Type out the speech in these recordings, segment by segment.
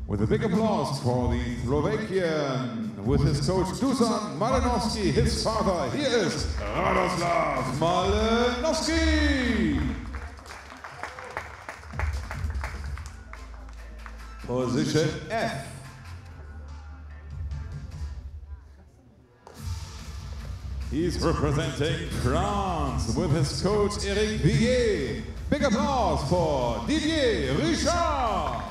With a big applause for the Slovakian with his coach Dusan Malinowski, his father, here is Radoslav Malinowski. Position F. He's representing France with his coach Eric Villiers. Big applause for Didier Richard.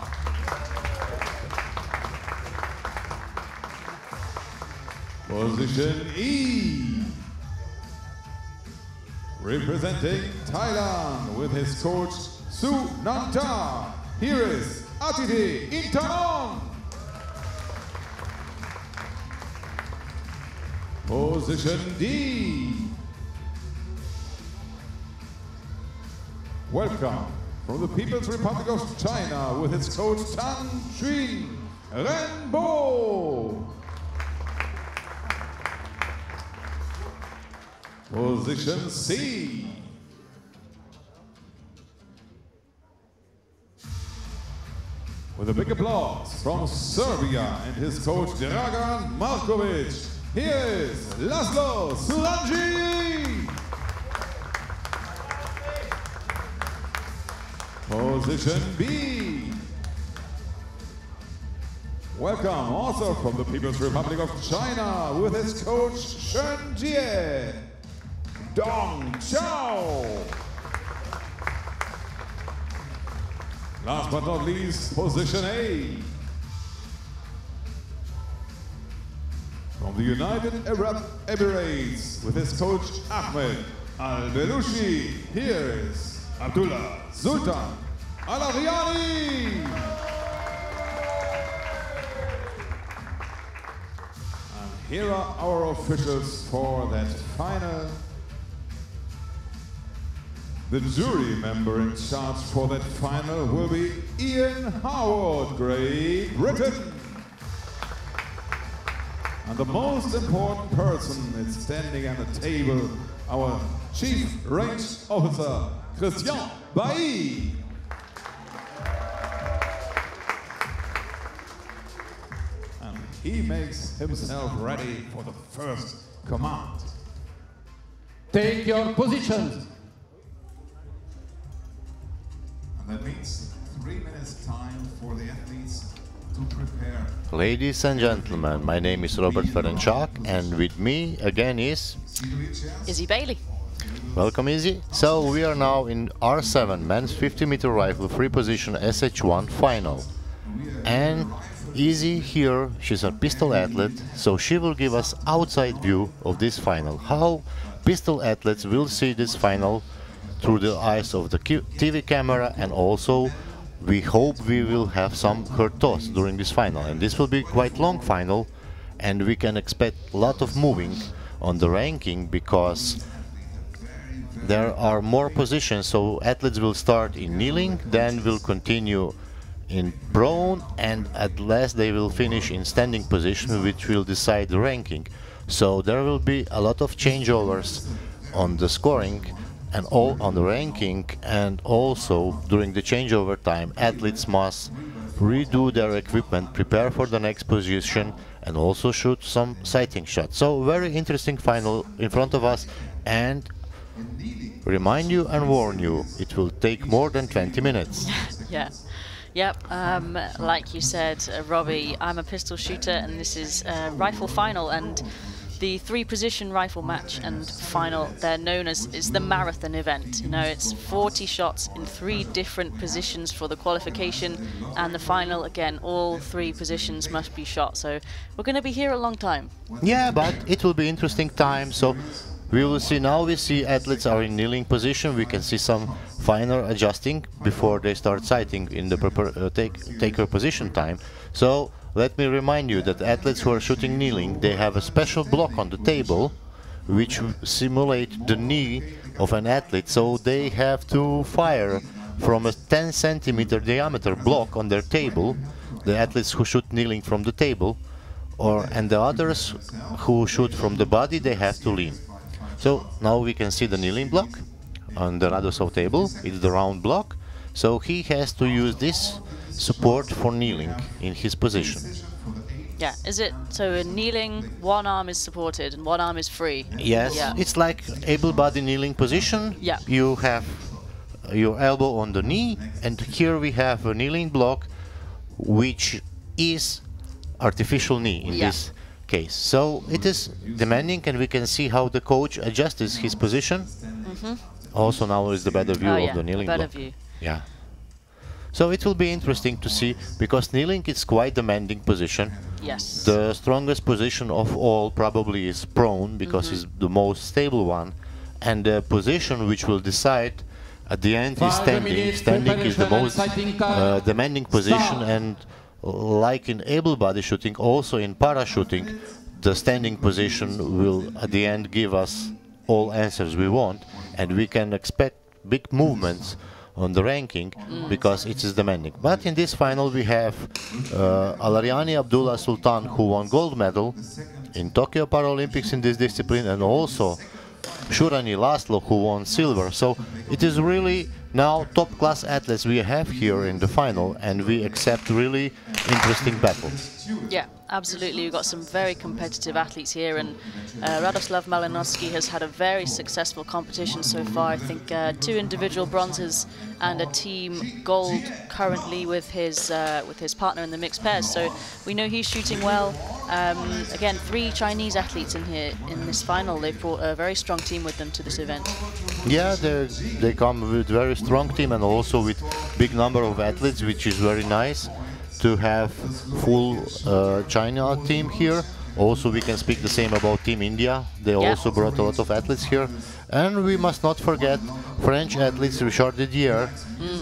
Position E. Representing Thailand with his coach Su Nanta. Here is Atide Intanon. Position D. Welcome from the People's Republic of China with its coach Tan Xuan Renbo. Position C. With a big applause from Serbia and his coach Dragan Markovic, here is Laszlo Sulanji. Position B. Welcome also from the People's Republic of China with his coach Shen Jie. Dong Chao. Last but not least, position A. From the United Arab Emirates with his coach Ahmed Al-Belushi, here is Abdullah Sultan Al Aryani. And here are our officials for that final. The jury member in charge for that final will be Ian Howard, Great Britain. And the most important person is standing at the table, our Chief Range Officer, Christian Bailly. And he makes himself ready for the first command. Take your positions. That means 3 minutes time for the athletes to prepare. Ladies and gentlemen, my name is Robert Ferenczak, and with me again is Izzy Bailey. Welcome, Izzy. So we are now in R7 men's 50-meter rifle free position SH1 final, and Izzy here, she's a pistol athlete, so she will give us outside view of this final, how pistol athletes will see this final through the eyes of the TV camera, and also we hope we will have some hurt toss during this final. And this will be quite long final, and we can expect a lot of moving on the ranking because there are more positions. So athletes will start in kneeling, then will continue in prone, and at last they will finish in standing position, which will decide the ranking. So there will be a lot of changeovers on the scoring and all on the ranking, and also during the changeover time athletes must redo their equipment, prepare for the next position, and also shoot some sighting shots. So very interesting final in front of us, and remind you and warn you, it will take more than 20 minutes. Yeah. Yep, like you said, Robbie, I'm a pistol shooter, and this is a rifle final, and the 3-position rifle match and final, they're known as, it's the marathon event. You know, it's 40 shots in 3 different positions for the qualification, and the final, again, all 3 positions must be shot. So we're going to be here a long time. Yeah, but it will be interesting time. So we will see now, we see athletes are in kneeling position. We can see some finer adjusting before they start sighting in the taker position time. So let me remind you that athletes who are shooting kneeling, they have a special block on the table which simulate the knee of an athlete. So they have to fire from a 10 centimeter diameter block on their table, the athletes who shoot kneeling from the table, and the others who shoot from the body, they have to lean. So now we can see the kneeling block on the Radosov table. It's the round block. So he has to use this support for kneeling in his position. Yeah, is it so in kneeling, one arm is supported and one arm is free? Yes, Yeah. it's like able-body kneeling position. Yeah. You have your elbow on the knee, and here we have a kneeling block, which is artificial knee in this case. So it is demanding, and we can see how the coach adjusts his position. Also now is the better view of the kneeling better block. view. Yeah. So it will be interesting to see, because kneeling is quite demanding position. Yes. The strongest position of all probably is prone, because it's the most stable one, and the position which will decide at the end is standing. Standing is the most demanding position, and like in able-body shooting, also in para-shooting, the standing position will at the end give us all answers we want, and we can expect big movements on the ranking because it is demanding. But in this final we have Al Aryani Abdullah Sultan, who won gold medal in Tokyo Paralympics in this discipline, and also Shurani Laszlo, who won silver. So it is really now top class athletes we have here in the final, and we accept really interesting battles. Yeah, absolutely. We've got some very competitive athletes here, and Radoslav Malinowski has had a very successful competition so far. I think 2 individual bronzes and a team gold currently with his partner in the mixed pairs. So we know he's shooting well. Again, 3 Chinese athletes in here in this final. They've brought a very strong team with them to this event. Yeah, they come with very strong team, and also with big number of athletes, which is very nice to have full China team here. Also, we can speak the same about Team India. They also brought a lot of athletes here. And we must not forget French athletes, Richard Didier.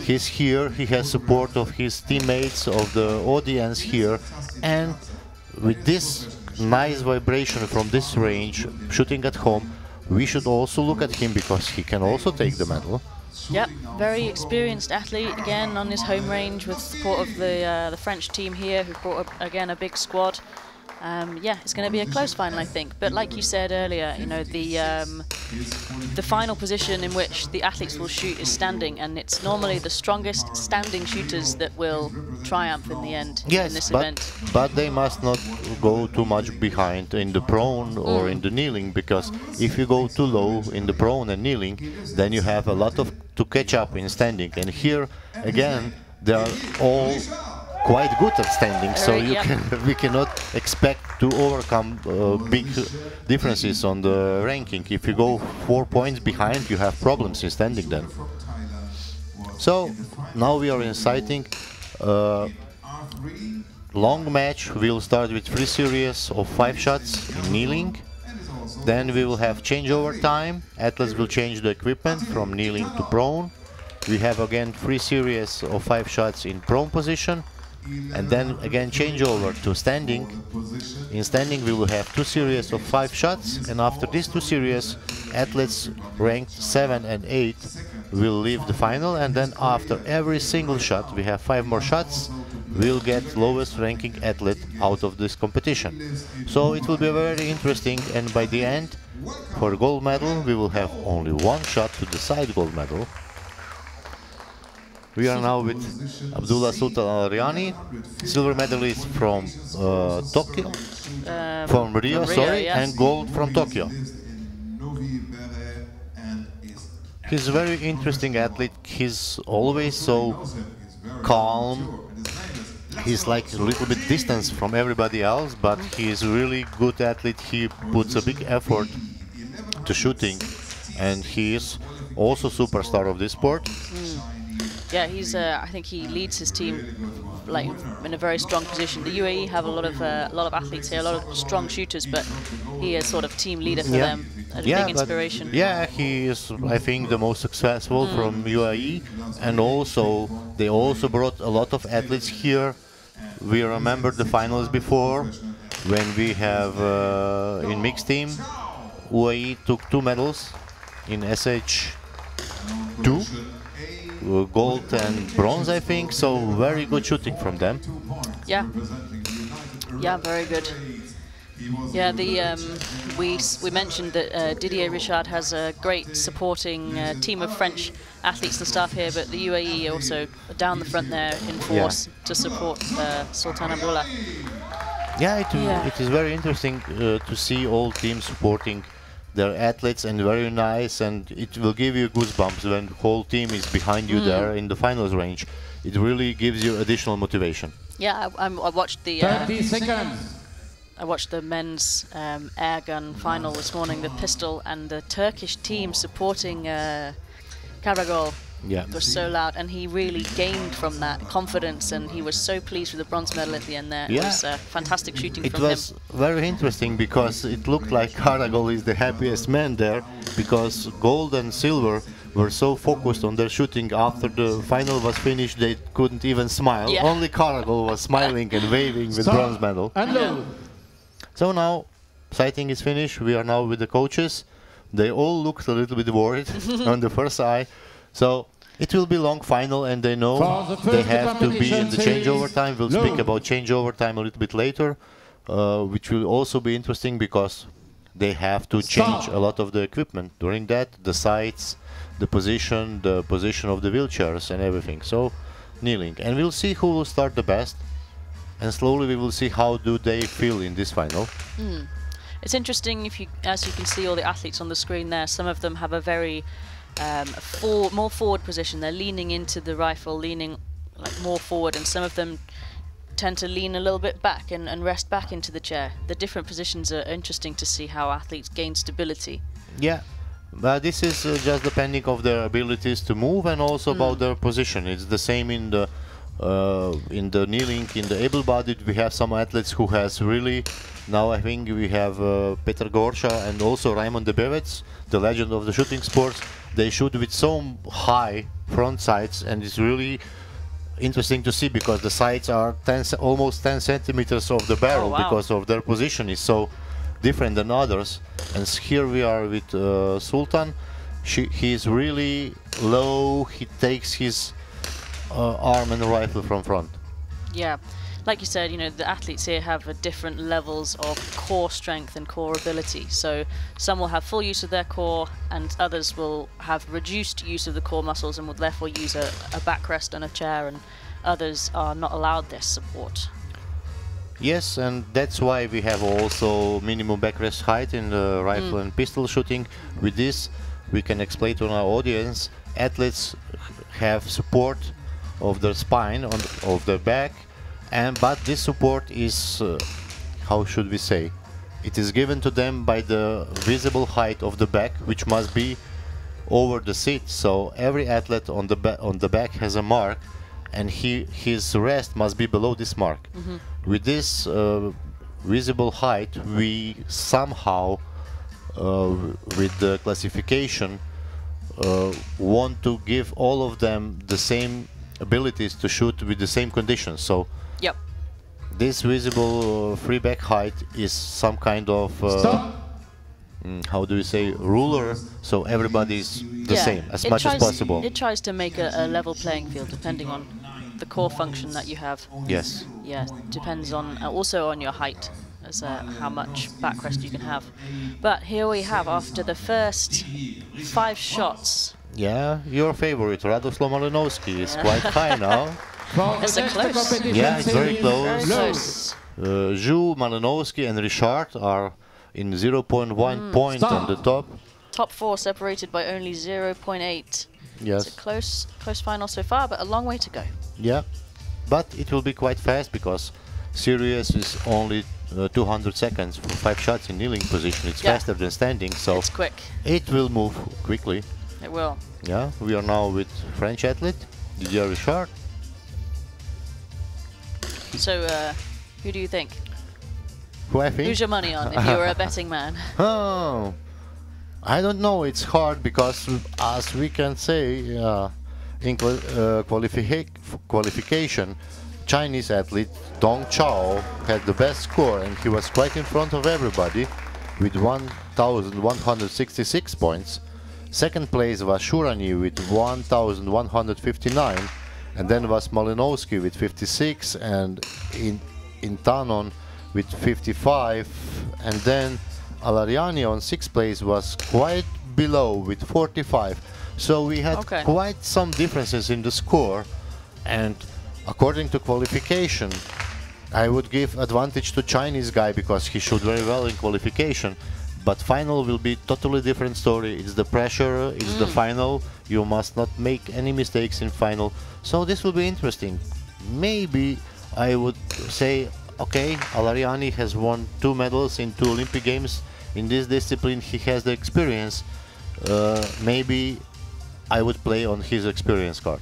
He's here, he has support of his teammates, of the audience here. And with this nice vibration from this range, shooting at home, we should also look at him, because he can also take the medal. Yep, very experienced athlete, again on his home range with support of the French team here, who brought again a big squad. Yeah, it's going to be a close final, I think. But like you said earlier, you know, the final position in which the athletes will shoot is standing, and it's normally the strongest standing shooters that will triumph in the end in this event. But they must not go too much behind in the prone or in the kneeling, because if you go too low in the prone and kneeling, then you have a lot to catch up in standing. And here again, they are all quite good at standing, so we cannot expect to overcome big differences on the ranking. If you go 4 points behind, you have problems in standing then. So now we are inciting long match. We'll start with 3 series of 5 shots in kneeling. Then we will have changeover time. Athletes will change the equipment from kneeling to prone. We have again 3 series of 5 shots in prone position. And then again change over to standing. In standing we will have 2 series of 5 shots, and after these 2 series, athletes ranked 7 and 8 will leave the final, and then after every single shot, we have 5 more shots, we'll get lowest ranking athlete out of this competition. So it will be very interesting, and by the end, for gold medal, we will have only 1 shot to decide gold medal. We are now with Abdullah Sultan Al Aryani, silver medalist from Tokyo, from Rio, and gold from Tokyo. He's a very interesting athlete. He's always so calm. He's like a little bit distant from everybody else, but he's a really good athlete. He puts a big effort to shooting, and he is also superstar of this sport. Yeah, he's. I think he leads his team like in a very strong position. The UAE have a lot of athletes here, a lot of strong shooters, but he is sort of team leader for them, a big inspiration. Yeah, he is, I think, the most successful from UAE, and also they also brought a lot of athletes here. We remember the finals before, when we have in mixed team, UAE took 2 medals in SH2. Gold and bronze, I think, so very good shooting from them. Yeah, very good. Yeah, we mentioned that Didier Richard has a great supporting team of French athletes and staff here, but the UAE also down the front there in force to support Sultan Abdullah. Yeah, it is very interesting to see all teams supporting their athletes, and very nice, and it will give you goosebumps when the whole team is behind you there in the finals range. It really gives you additional motivation. Yeah, I watched the 30 seconds. I watched the men's air gun final this morning, the pistol, and the Turkish team supporting Karagol. Yeah. It was so loud, and he really gained from that confidence, and he was so pleased with the bronze medal at the end there. Yeah. It was fantastic shooting from him. It was very interesting because it looked like Karagol is the happiest man there, because gold and silver were so focused on their shooting. After the final was finished, they couldn't even smile. Yeah. Only Karagol was smiling and waving with bronze medal. So now sighting is finished. We are now with the coaches. They all looked a little bit worried on the first eye. So it will be long final, and they know they have to be in the changeover time. We'll speak about changeover time a little bit later, which will also be interesting because they have to change a lot of the equipment. During that, the sights, the position of the wheelchairs and everything. So kneeling, and we'll see who will start the best, and slowly we will see how do they feel in this final. It's interesting, as you can see all the athletes on the screen there, some of them have a very more forward position. They're leaning into the rifle, leaning like more forward, and some of them tend to lean a little bit back and rest back into the chair. The different positions are interesting to see how athletes gain stability. Yeah, but this is just depending of their abilities to move, and also about their position. It's the same in the kneeling. In the able-bodied, we have some athletes who has really, now I think we have Petar Gorsha and also Raymond Debevec, the legend of the shooting sports. They shoot with so high front sights, and it's really interesting to see because the sights are almost 10 centimeters of the barrel. Because of their position is so different than others. And here we are with Sultan. He is really low. He takes his arm and rifle from front. Yeah, like you said, the athletes here have different levels of core strength and core ability. So some will have full use of their core, and others will have reduced use of the core muscles and will therefore use a backrest on a chair, and others are not allowed this support. Yes, and that's why we have also minimum backrest height in the rifle and pistol shooting. With this, we can explain to our audience, athletes have support of their spine, of their back, but this support is, how should we say, it is given to them by the visible height of the back, which must be over the seat. So every athlete on the back has a mark, and his rest must be below this mark. With this visible height, we somehow, with the classification, want to give all of them the same abilities to shoot with the same conditions. So this visible free back height is some kind of how do you say, ruler, so everybody is the same as much as possible. It tries to make a level playing field depending on the core function that you have. Yes. Yeah, depends on also on your height as how much backrest you can have. But here we have, after the first 5 shots. Yeah, your favorite, Radoslav Malinowski, is quite high now. It's a close. Yeah, it's very close. Very close. Zhu, Malinowski and Richard are in 0.1 point on the top. Top 4 separated by only 0.8. Yes. It's a close final so far, but a long way to go. Yeah, but it will be quite fast because series is only 200 seconds for 5 shots in kneeling position. It's faster than standing, so it's quick. It will move quickly. It will. Yeah, we are now with French athlete Didier Richard. So, who do you think? Who I think? Who's your money on if you were a betting man? Oh, I don't know. It's hard because, as we can say, in qualification, Chinese athlete Dong Chao had the best score, and he was quite in front of everybody with 1,166 points. Second place was Shurani with 1,159, and then was Malinowski with 56, and in Tanon with 55, and then Al Aryani on 6th place was quite below with 45. So we had quite some differences in the score, and according to qualification, I would give advantage to Chinese guy because he showed very well in qualification. But final will be totally different story. It's the pressure, it's the final. You must not make any mistakes in final. So this will be interesting. Maybe I would say, okay, Al Aryani has won 2 medals in 2 Olympic Games. In this discipline, he has the experience. Maybe I would play on his experience card.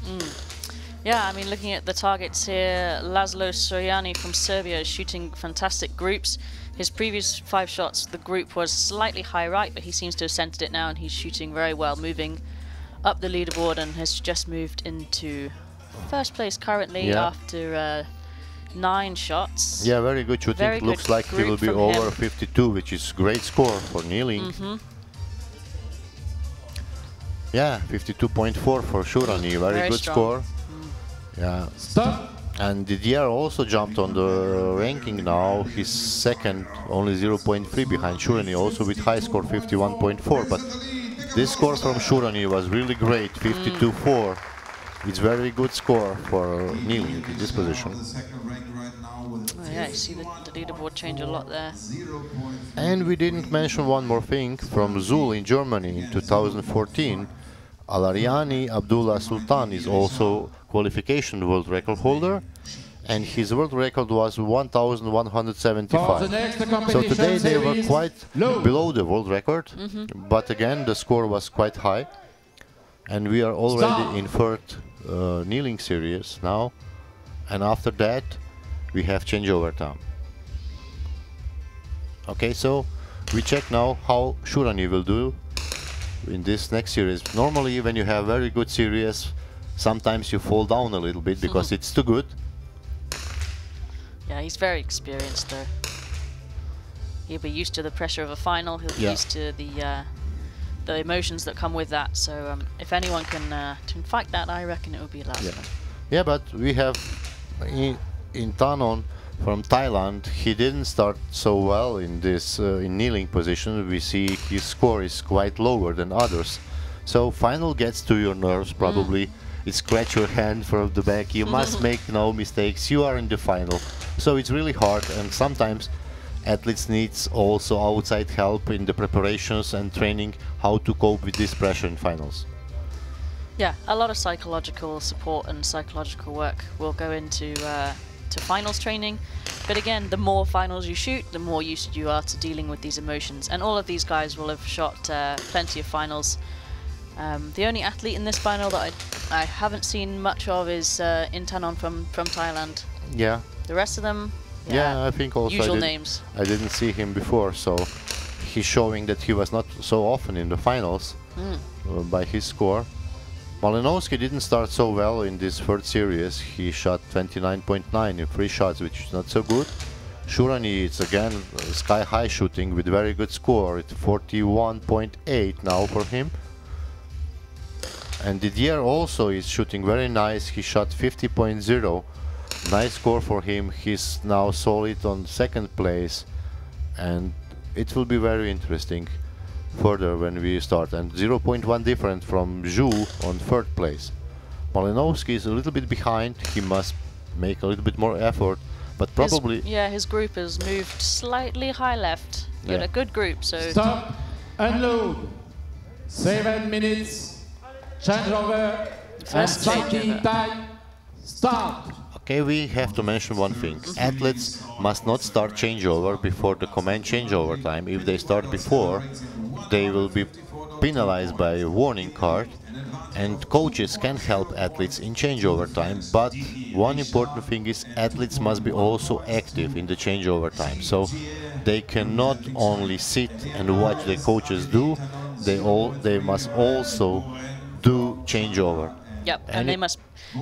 Yeah, I mean, looking at the targets here, Laszlo Soriani from Serbia is shooting fantastic groups. His previous 5 shots, the group was slightly high right, but he seems to have centered it now, and he's shooting very well, moving up the leaderboard, and has just moved into 1st place currently after 9 shots. Yeah, very good shooting. Very Looks good like he will be over 52, which is great score for kneeling. Yeah, 52.4 for Shurani, very good strong score. Yeah. Stop. And Didier also jumped on the ranking now. He's 2nd, only 0.3 behind Shurani, also with high score 51.4. But this score from Shurani was really great, 52.4. It's very good score for kneeling in this position. Oh yeah, you see the leaderboard change a lot there. And we didn't mention one more thing from Zul in Germany in 2014. Al Aryani Abdullah Sultan is also qualification world record holder, and his world record was 1175. So today they were quite below the world record, but again the score was quite high, and we are already in 3rd kneeling series now, and after that we have changeover time. Okay, so we check now how Shurani will do in this next series. Normally when you have very good series, sometimes you fall down a little bit because it's too good. Yeah, he's very experienced though. He'll be used to the pressure of a final, he'll be used to the emotions that come with that. So if anyone can fight that, I reckon it would be Laszlo. Yeah, but we have in Tanon from Thailand, he didn't start so well in this in kneeling position. We see his score is quite lower than others. So final gets to your nerves probably. It scratch your hand from the back. You must make no mistakes. You are in the final. So it's really hard, and sometimes athletes needs also outside help in the preparations and training how to cope with this pressure in finals. Yeah, a lot of psychological support and psychological work will go into to finals training. But again, the more finals you shoot, the more used you are to dealing with these emotions. And all of these guys will have shot plenty of finals. The only athlete in this final that I haven't seen much of is Intanon from Thailand. Yeah. The rest of them, I think also usual names. I didn't see him before, so he's showing that he was not so often in the finals by his score. Malinowski didn't start so well in this 3rd series. He shot 29.9 in 3 shots, which is not so good. Shurani, it's again sky high shooting with very good score. It's 41.8 now for him. And Didier also is shooting very nice. He shot 50.0. Nice score for him. He's now solid on 2nd place, and it will be very interesting further when we start. And 0.1 different from Zhu on 3rd place. Malinowski is a little bit behind. He must make a little bit more effort, but probably his group has moved slightly high left. You had a good group, so Stop, unload, 7 minutes, changeover, and starting time, start. okay, we have to mention one thing. Athletes must not start changeover before the command changeover time. If they start before, they will be penalized by a warning card, and coaches can help athletes in changeover time, but one important thing is athletes must be also active in the changeover time. So they cannot only sit and watch the coaches do, they must also do changeover. Yep, and they must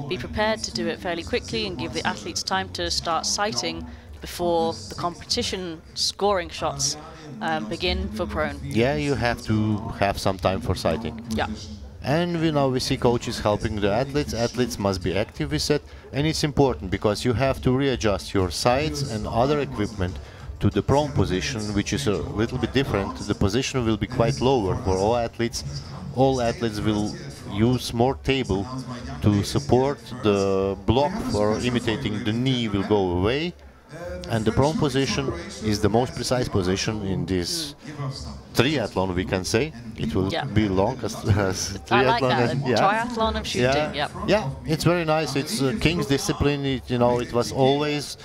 be prepared to do it fairly quickly and give the athletes time to start sighting before the competition scoring shots begin for prone. Yeah, you have to have some time for sighting. Yeah. And now we see coaches helping the athletes. Athletes must be active, we said, and it's important because you have to readjust your sights and other equipment to the prone position, which is a little bit different. The position will be quite lower for all athletes. All athletes will use more table to support the block for imitating the knee will go away. And the prone position is the most precise position in this triathlon, we can say. It will be long as triathlon. I like that, triathlon of shooting, yeah, it's very nice. It's King's discipline. It was always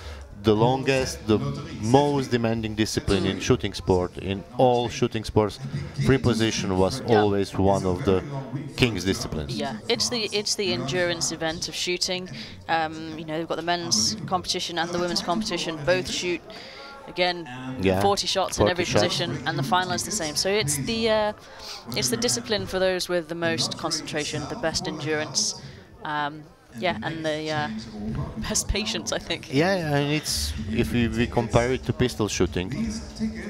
the longest, the most demanding discipline in shooting sport. In all shooting sports, free position was always one of the King's disciplines. Yeah, it's the endurance event of shooting. They've got the men's competition and the women's competition. Both shoot again 40 shots in every position, and the final is the same. So it's the discipline for those with the most concentration, the best endurance. And the best patience, I think. Yeah, and if we compare it to pistol shooting,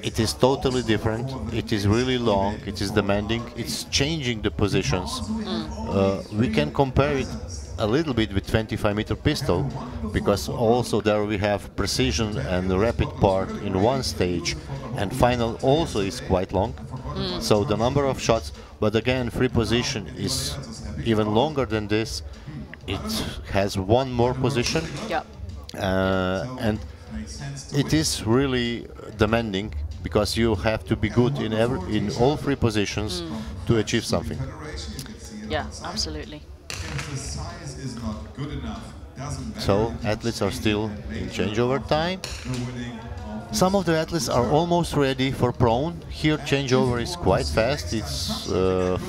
it is totally different. It is really long, it is demanding, it's changing the positions. We can compare it a little bit with 25-meter pistol, because also there we have precision and the rapid part in one stage, and final also is quite long. So the number of shots, but again, free position is even longer than this. It has one more position, and it is really demanding, because you have to be good in all three positions to achieve something. Yeah, absolutely. So athletes are still in changeover time. Some of the athletes are almost ready for prone. Here changeover is quite fast. It's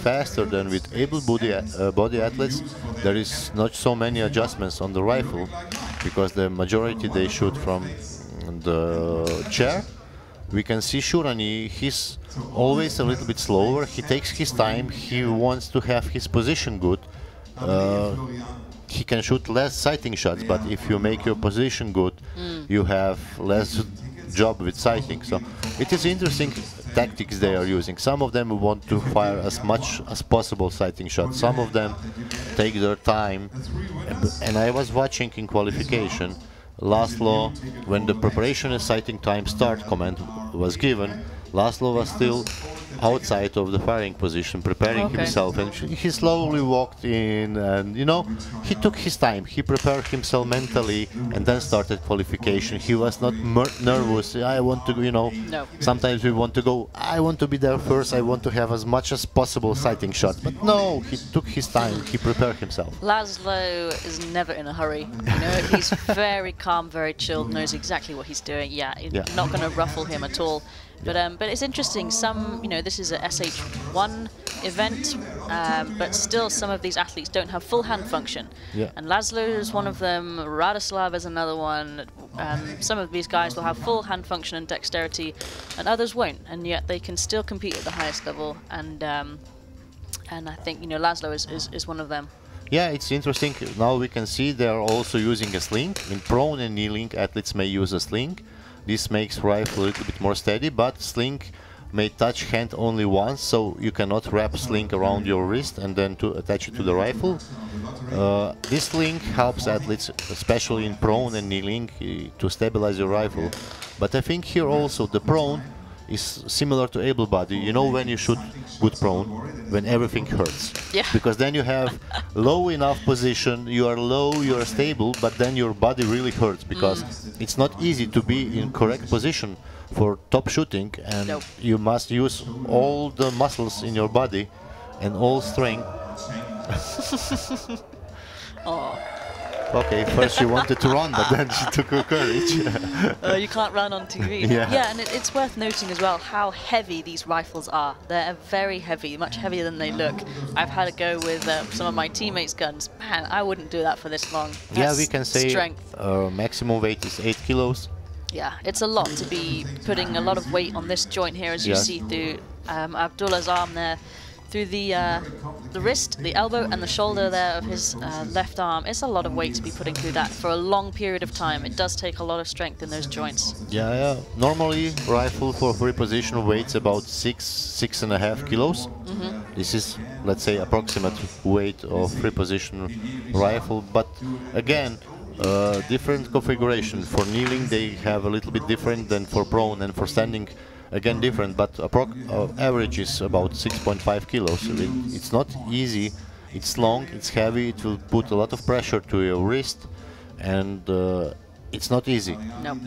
faster than with able body athletes. There is not so many adjustments on the rifle, because the majority they shoot from the chair. We can see Shurani, he's always a little bit slower. He takes his time. He wants to have his position good. He can shoot less sighting shots, but if you make your position good, you have less job with sighting. So it is interesting tactics they are using. Some of them want to fire as much as possible sighting shots. Some of them take their time. And I was watching in qualification, Laszlo, when the preparation and sighting time start command was given, Laszlo was still outside of the firing position, preparing himself, and he slowly walked in, and he took his time. He prepared himself mentally and then started qualification. He was not nervous. I want to, No. Sometimes we want to go, I want to be there first, I want to have as much as possible sighting shots. But no, he took his time, he prepared himself. Laszlo is never in a hurry. He's very calm, very chilled, knows exactly what he's doing. Not going to ruffle him at all. But it's interesting. This is a SH1 event, but still some of these athletes don't have full hand function. And Laszlo is one of them. Radoslav is another one. Some of these guys will have full hand function and dexterity, and others won't. And yet they can still compete at the highest level. And I think Laszlo is one of them. Yeah, it's interesting. Now we can see they are also using a sling. In prone and kneeling, athletes may use a sling. This makes rifle a little bit more steady, but sling may touch hand only once, so you cannot wrap sling around your wrist and then to attach it to the rifle. This sling helps athletes, especially in prone and kneeling, to stabilize your rifle. But I think here also the prone is similar to able body. When you shoot good prone, when everything hurts. Because then you have low enough position, you are low, you are stable, but then your body really hurts, because it's not easy to be in correct position for top shooting, and you must use all the muscles in your body and all strength. Okay, first she wanted to run, but then she took her courage. You can't run on TV. Yeah, and it's worth noting as well how heavy these rifles are. They're very heavy, much heavier than they look. I've had a go with some of my teammates' guns. Man, I wouldn't do that for this long. That's we can say strength. Maximum weight is 8 kilos. Yeah, it's a lot to be putting a lot of weight on this joint here, as you see through Abdullah's arm there. Through the wrist, the elbow, and the shoulder there of his left arm. It's a lot of weight to be putting through that for a long period of time. It does take a lot of strength in those joints. Yeah. Normally, rifle for free position weights about 6.5 kilos. This is, let's say, approximate weight of free position rifle. But again, different configuration. For kneeling they have a little bit different than for prone, and for standing again different, but average is about 6.5 kilos. It's not easy, it's long, it's heavy, it will put a lot of pressure to your wrist, and it's not easy. No.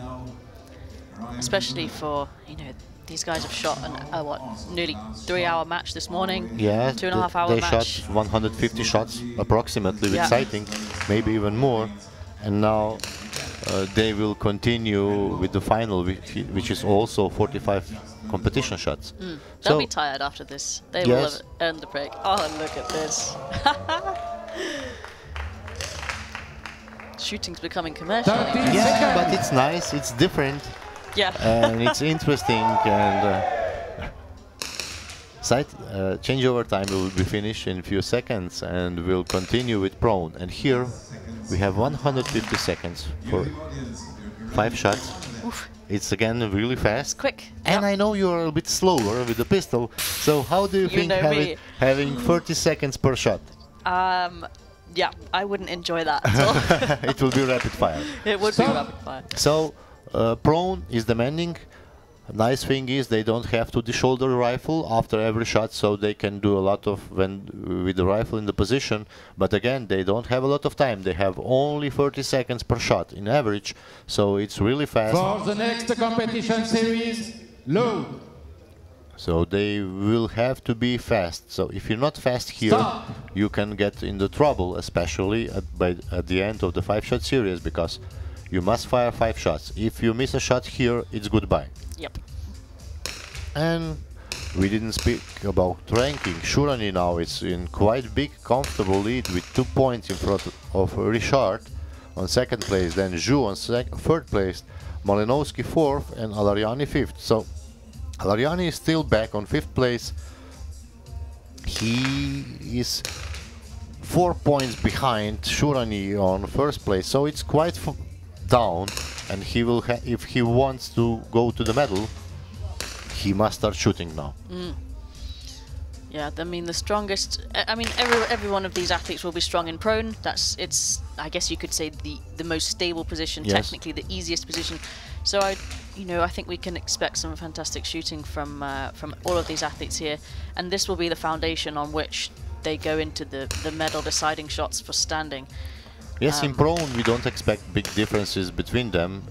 Especially for, these guys have shot nearly 3-hour match this morning. Yeah, 2.5 hour they match. shot 150 shots approximately with sighting, maybe even more, and now they will continue with the final, which is also 45 competition shots. They'll be tired after this. They will have earned the break. Oh, look at this. Shooting's becoming commercial. Yeah, but it's nice, it's different. Yeah. And it's interesting, and changeover time will be finished in a few seconds, and we'll continue with prone. And here we have 150 seconds for 5 shots. Oof. It's again really fast. Quick. And I know you're a bit slower with the pistol, so how do you think having 30 seconds per shot? Yeah, I wouldn't enjoy that at all. It will be rapid fire. It would be rapid fire. So prone is demanding. Nice thing is they don't have to de-shoulder rifle after every shot, so they can do a lot of with the rifle in the position. But again, they don't have a lot of time. They have only 30 seconds per shot in average, so it's really fast. For the next competition series, load. So they will have to be fast. So if you're not fast here, you can get into trouble, especially at the end of the 5-shot series, because you must fire 5 shots. If you miss a shot here, it's goodbye. Yep. And we didn't speak about ranking. Shurani now is in quite big, comfortable lead with 2 points in front of Richard on 2nd place, then Zhu on 3rd place, Malinowski 4th, and Al Aryani 5th. So Al Aryani is still back on 5th place. He is 4 points behind Shurani on 1st place, so it's quite down, and he will if he wants to go to the medal, he must start shooting now. Yeah, I mean the strongest. I mean every one of these athletes will be strong in prone. It's I guess you could say the most stable position, technically the easiest position. So I think we can expect some fantastic shooting from all of these athletes here, and this will be the foundation on which they go into the medal deciding shots for standing. Yes, in prone we don't expect big differences between them.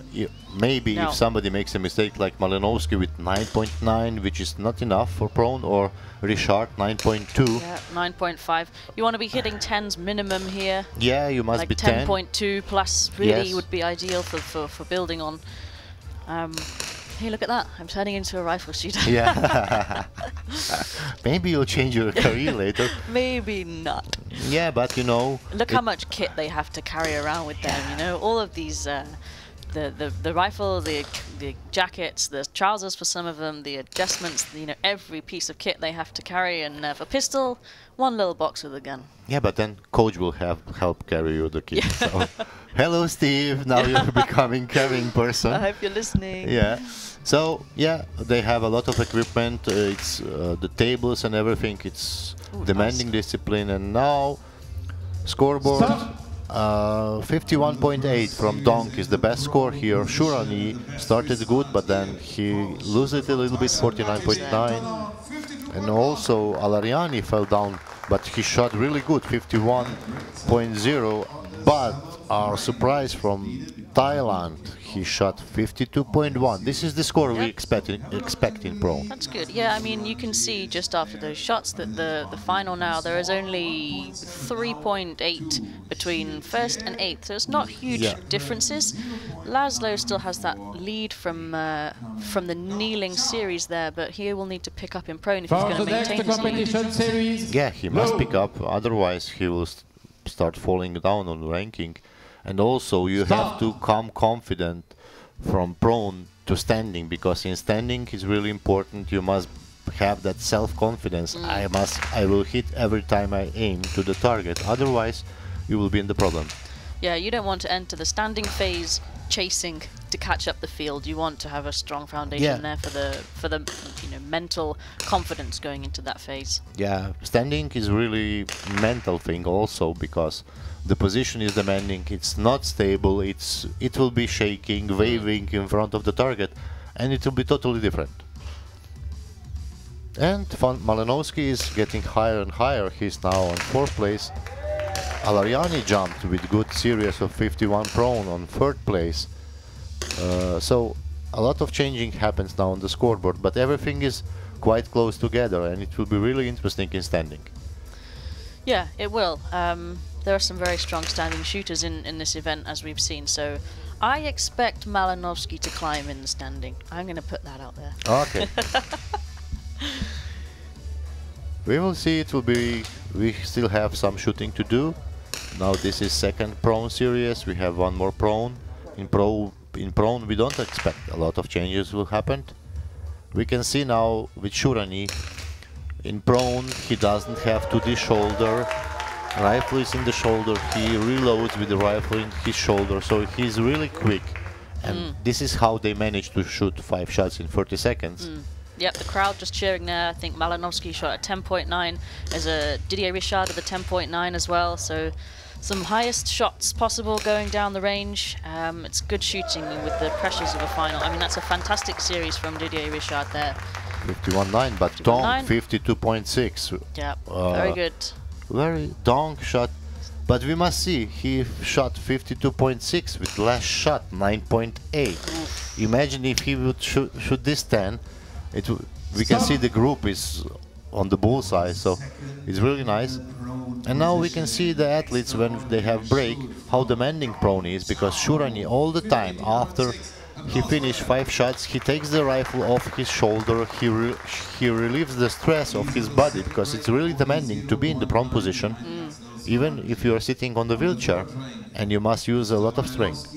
Maybe if somebody makes a mistake like Malinowski with 9.9, which is not enough for prone, or Richard 9.2. Yeah, 9.5. You want to be hitting 10s minimum here. Yeah, you must like be 10. 10.2 plus really would be ideal for building on. Hey, look at that. I'm turning into a rifle shooter. Yeah. Maybe you'll change your career later. Maybe not. Yeah, but look how much kit they have to carry around with them, all of these the rifle, the jackets, the trousers for some of them, the adjustments, every piece of kit they have to carry, and for pistol, one little box with a gun. Yeah, but then coach will help carry you the kit. So, hello Steve, now you're becoming carrying person. I hope you're listening. Yeah. So yeah, they have a lot of equipment. It's the tables and everything. It's demanding discipline. And now scoreboard 51.8 from Donk is the best score here. Shurani started good, but then he loses it a little bit, 49.9. And also Al Aryani fell down, but he shot really good, 51.0. But our surprise from Thailand, he shot 52.1. This is the score we expect in pro. That's good. Yeah, I mean, you can see just after those shots that the final now, there is only 3.8 between 1st and 8th, so it's not huge differences. Laszlo still has that lead from the kneeling series there, but he will need to pick up in prone if he's going to maintain his lead. Yeah, he must pick up, otherwise he will start falling down on ranking. And also you have to come confident from prone to standing, because in standing is really important. You must have that self-confidence. I will hit every time I aim to the target, otherwise you will be in the problem. Yeah, you don't want to enter the standing phase chasing to catch up the field. You want to have a strong foundation there for the mental confidence going into that phase. Yeah, standing is really mental thing also, because the position is demanding. It's not stable. It will be shaking, waving in front of the target, and it will be totally different. And Malinowski is getting higher and higher. He's now on 4th place. Al Aryani jumped with good series of 51 prone on 3rd place. So a lot of changing happens now on the scoreboard, but everything is quite close together, and it will be really interesting in standing. Yeah, it will. There are some very strong standing shooters in this event, as we've seen, so I expect Malinowski to climb in the standing. I'm going to put that out there. Okay. We will see. It will be. We still have some shooting to do. Now this is 2nd prone series. We have 1 more prone. In prone, we don't expect a lot of changes will happen. We can see now with Shurani. In prone, he doesn't have 2D shoulder. Rifle is in the shoulder. He reloads with the rifle in his shoulder, so he's really quick. And this is how they managed to shoot 5 shots in 30 seconds. Yep, the crowd just cheering there. I think Malinowski shot at 10.9. There's a Didier Richard with a 10.9 as well. So some highest shots possible going down the range. It's good shooting with the pressures of a final. I mean, that's a fantastic series from Didier Richard there. 51.9, but Dong 52.6. Yeah, very good. Very Dong shot, but we must see, he shot 52.6 with last shot 9.8. Imagine if he would shoot this 10. We can see the group is on the bullseye, so it's really nice. And now we can see the athletes when they have break, how demanding prone is, because Shurani all the time after he finished 5 shots, he takes the rifle off his shoulder, he relieves the stress of his body, because it's really demanding to be in the prone position, even if you are sitting on the wheelchair, and you must use a lot of strength.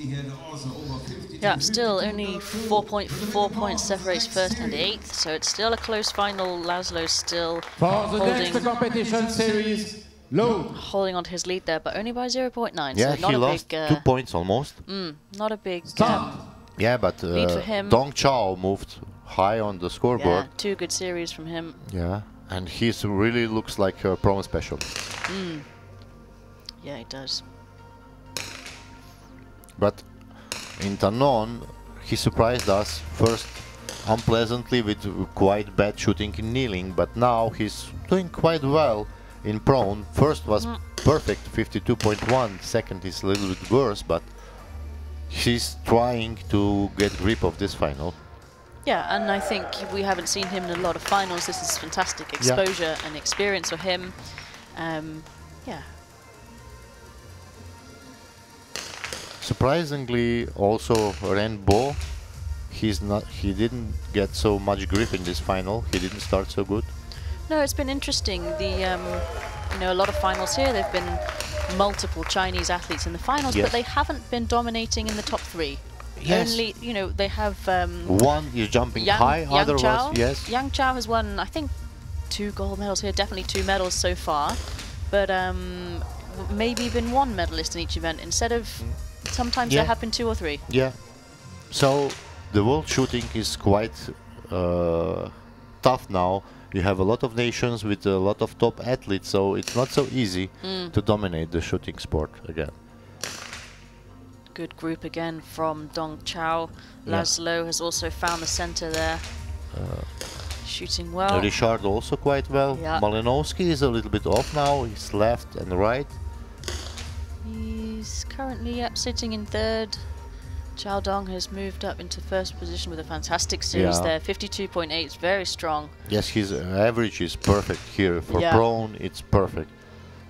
Yeah, still only 4.4 points separates 1st and 8th, so it's still a close final. Laszlo's still competition series, holding on to his lead there, but only by 0.9. Yeah, so not he a lost big, 2 points almost. Not a big yeah, but lead for him. Dong Chao moved high on the scoreboard. Yeah, 2 good series from him. Yeah, and he really looks like a prone special. Yeah, he does. But in Tanon, he surprised us first unpleasantly with quite bad shooting in kneeling, but now he's doing quite well in prone. First was perfect, 52.1, second is a little bit worse, but he's trying to get grip of this final. Yeah, and I think we haven't seen him in a lot of finals. This is fantastic exposure and experience for him. Yeah. Surprisingly, also Renbo, he didn't get so much grip in this final. He didn't start so good. No, it's been interesting. A lot of finals here. There've been multiple Chinese athletes in the finals, but they haven't been dominating in the top 3. Yes. Only, they have one is jumping high, other was Yang Chao has won, I think, 2 gold medals here. Definitely 2 medals so far, but maybe been 1 medalist in each event instead of. Sometimes there happen 2 or 3. Yeah. So the world shooting is quite tough now. You have a lot of nations with a lot of top athletes, so it's not so easy to dominate the shooting sport again. Good group again from Dong Chao. Laszlo has also found the center there. Shooting well. Richard also quite well. Yeah. Malinowski is a little bit off now. He's left and right. He's currently sitting in 3rd. Chao Dong has moved up into 1st position with a fantastic series there. 52.8 is very strong. Yes, his average is perfect here. For prone, it's perfect.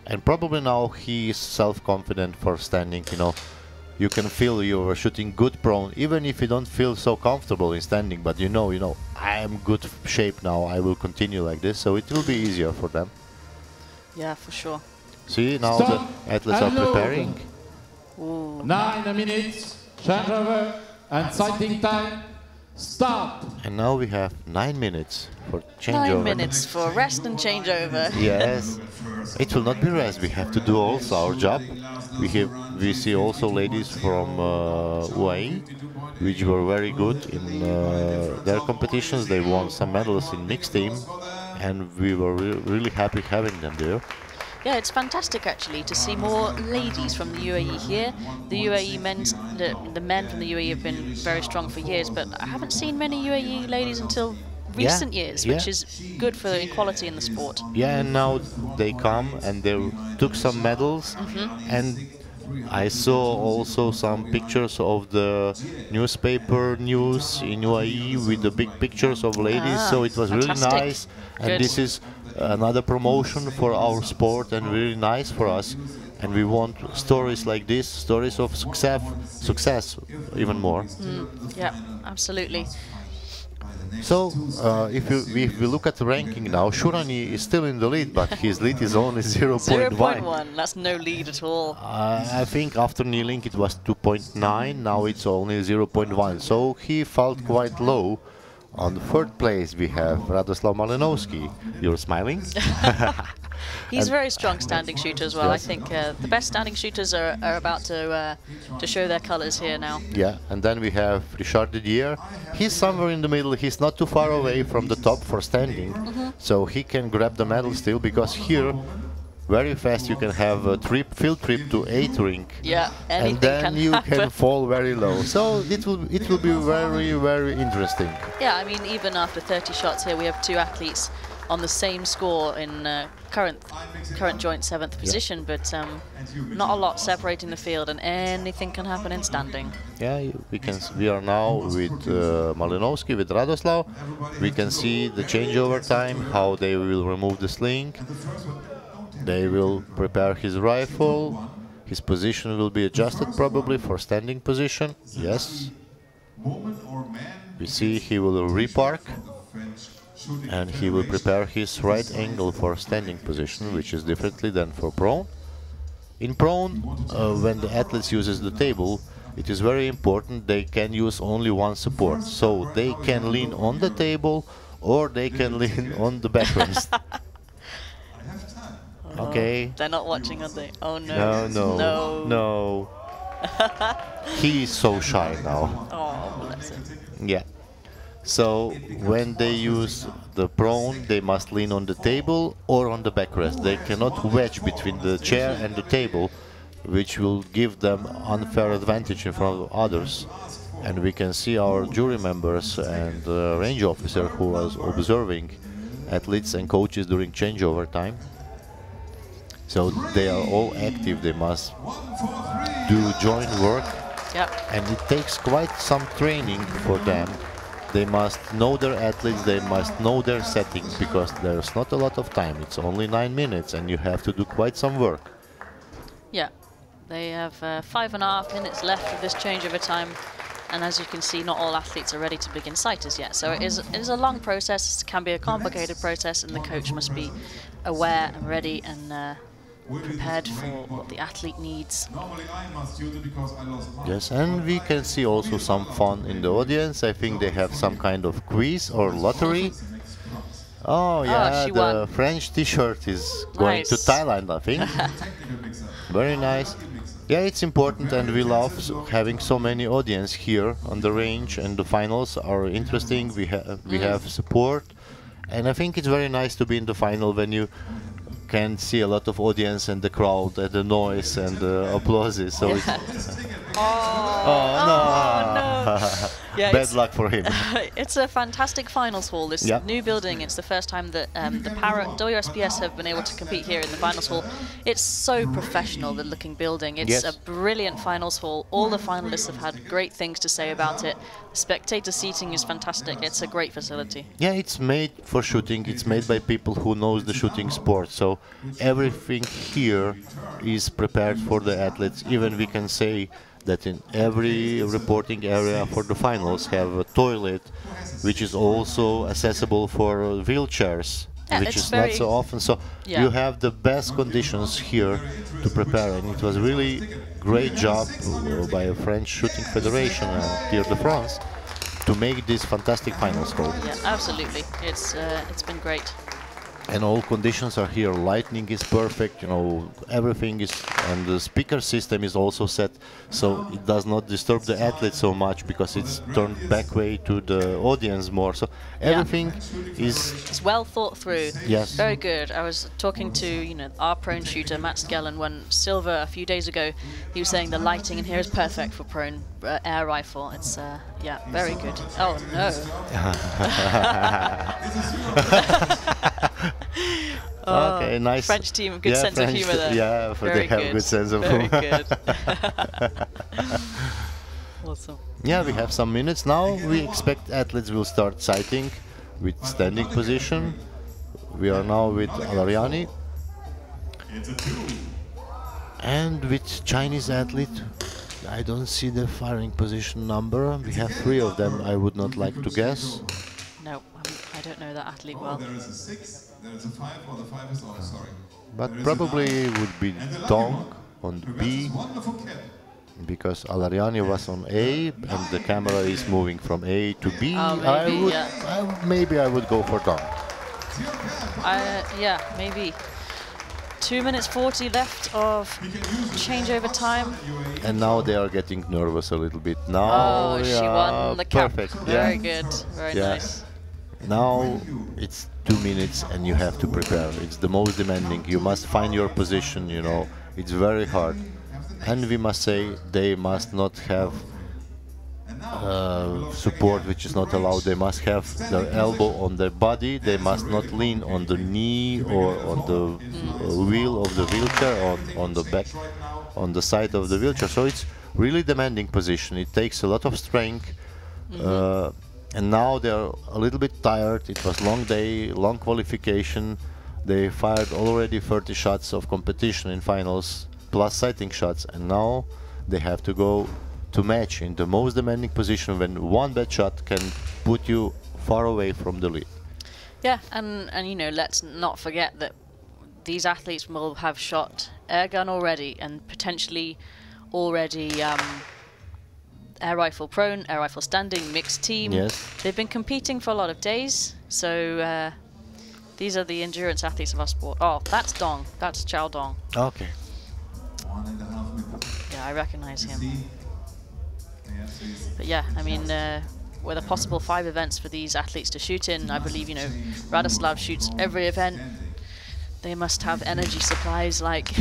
And probably now he is self-confident for standing, You can feel you are shooting good prone, even if you don't feel so comfortable in standing. But you know, I am good shape now. I will continue like this, so it will be easier for them. Yeah, for sure. See, now the athletes are preparing. 9 minutes, changeover, and sighting time. start. And now we have 9 minutes for changeover. 9 minutes for rest and changeover. Yes, it will not be rest. We have to do also our job. We see also ladies from UAE, which were very good in their competitions. They won some medals in mixed team, and we were really happy having them there. Yeah, it's fantastic actually to see more ladies from the UAE here. The UAE men's, the men from the UAE have been very strong for years, but I haven't seen many UAE ladies until recent years, which is good for equality in the sport. Yeah, and now they come and they took some medals, and I saw also some pictures of the newspaper news in UAE with the big pictures of ladies, so it was fantastic. really nice. And Good. this is another promotion for our sport and really nice for us. And we want stories like this, stories of success even more. Yeah, absolutely. So, if we look at the ranking now, Shurani is still in the lead, but his lead is only 0.1. 0.1, that's no lead at all. I think after kneeling it was 2.9, now it's only 0.1, so he felt quite low. On the third place we have Radoslav Malinowski. You're smiling? He's a very strong standing shooter as well. Yes. I think the best standing shooters are about to show their colours here now. Yeah, and then we have Richard Didier. He's somewhere in the middle. He's not too far away from the top for standing, so he can grab the medal still, because here very fast you can have a field trip to 8 rink. Yeah, anything and then can you happen. can fall very low. So it will be very interesting. Yeah, I mean, even after 30 shots here, we have 2 athletes on the same score in current joint 7th position, but not a lot separating the field, and anything can happen in standing. Yeah, we are now with Malinowski, with Radoslav. We can see the changeover time, how they will remove the sling. They will prepare his rifle. His position will be adjusted probably for standing position. Yes. We see he will repark, and he will prepare his right angle for standing position, which is differently than for prone. In prone, when the athlete uses the table, it is very important they can use only one support. So they can lean on the table or they can lean on the backrest. Okay. They're not watching, are they? Oh no. No. He is so shy now. Oh, bless him. Yeah. So when they use the prone, they must lean on the table or on the backrest. They cannot wedge between the chair and the table, which will give them unfair advantage in front of others. And we can see our jury members and the range officer who was observing athletes and coaches during changeover time. So they are all active, they must do joint work, and it takes quite some training for them. They must know their athletes, they must know their settings, because there's not a lot of time, it's only 9 minutes and you have to do quite some work. Yeah, they have 5.5 minutes left of this changeover time, and as you can see, not all athletes are ready to begin sighters yet. So it is a long process, it can be a complicated process, and the coach must be aware and ready and prepared for what the athlete needs. Yes, and we can see also some fun in the audience. I think they have some kind of quiz or lottery. Oh yeah, she the won. French t-shirt is going to Thailand, I think. Very nice. Yeah, it's important, and we love having so many audience here on the range, and the finals are interesting. We have support, and I think it's very nice to be in the final when you can see a lot of audience and the crowd and the noise and the applauses. So it's no. Yeah, bad luck for him. It's a fantastic finals hall, this new building. It's the first time that the WSBS have been able to compete here in the finals hall. It's so professional, the looking building. It's a brilliant finals hall. All the finalists have had great things to say about it. Spectator seating is fantastic. It's a great facility. Yeah, it's made for shooting. It's made by people who knows the shooting sport. So everything here is prepared for the athletes. Even we can say that in every reporting area for the finals have a toilet, which is also accessible for wheelchairs, which is not so often. So you have the best conditions here to prepare, and it was really great job by a French Shooting Federation and Tour de France to make this fantastic final score. Yeah, absolutely. It's been great. And all conditions are here. Lighting is perfect, you know, everything is, and the speaker system is also set so it does not disturb the athlete so much because it's turned back way to the audience more. So everything is... It's well thought through. Yes. Very good. I was talking to, you know, our prone shooter, Matt Skellen, won silver a few days ago. He was saying the lighting in here is perfect for prone air rifle. It's, yeah, very good. Oh, no. Okay, nice. French team, good sense of humor there. Yeah, they have good sense of humor. humor. Very good. Awesome. Yeah, we have some minutes now. We expect athletes will start sighting with standing position. We are now with Al Aryani. And with Chinese athlete, I don't see the firing position number. We have 3 of them. I would not like to guess. No, I don't know that athlete well. There is a 6, there is a 5, or the 5 is off, sorry. But probably would be Dong on B, Wonderful kid. because Al Aryani was on A and the camera is moving from A to B. Maybe I would go for Dong. Yeah, maybe. 2 minutes 40 left of changeover time. And now they are getting nervous a little bit. Now, Oh, she won the cap. perfect. Very good. Very Yeah. nice. Now it's 2 minutes and you have to prepare. It's the most demanding. You must find your position, you know. It's very hard. And we must say they must not have support, which is not allowed. They must have their elbow on their body. They must not lean on the knee or on the wheel of the wheelchair or on the back, on the side of the wheelchair. So it's really demanding position. It takes a lot of strength. And now they're a little bit tired. It was long day, long qualification. They fired already 30 shots of competition in finals, plus sighting shots, and now they have to go to match in the most demanding position when one bad shot can put you far away from the lead. Yeah, and you know, let's not forget that these athletes will have shot air gun already and potentially already air rifle prone, air rifle standing, mixed team. Yes. They've been competing for a lot of days, so these are the endurance athletes of our sport. Oh, that's Dong. That's Chao Dong. Okay. 1.5 minutes. Yeah, I recognize him. See? But yeah, I mean, with a possible 5 events for these athletes to shoot in, I believe, you know, Radoslav shoots every event. They must have energy supplies like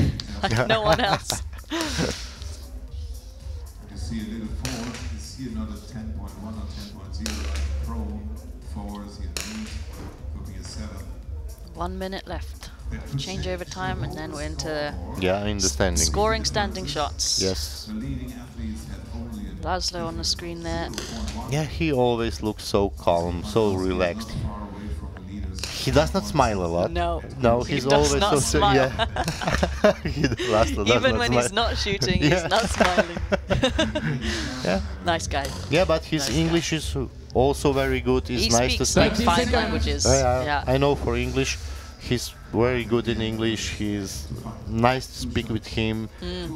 no one else. You see a little 4, you see another 10.1 or 10.0, like pro, 4s, you know, cooking a 7. 1 minute left. Changeover time, and then we're into Yeah, in the standing. scoring standing shots. Yes. The leading athletes had only a Laszlo on the screen there. Yeah, he always looks so calm, so relaxed. far away from the leaders. He does not smile a lot. No, No, he he's does always not so smile. Yeah. Laszlo does Even not when smile. he's not shooting, Yeah. he's not smiling. Yeah. Nice guy. Yeah, but his Nice guy. English is also very good. It's He nice to speaks speak. like 5 languages. Yeah, I know for English. He's very good in English. He's nice to speak with him,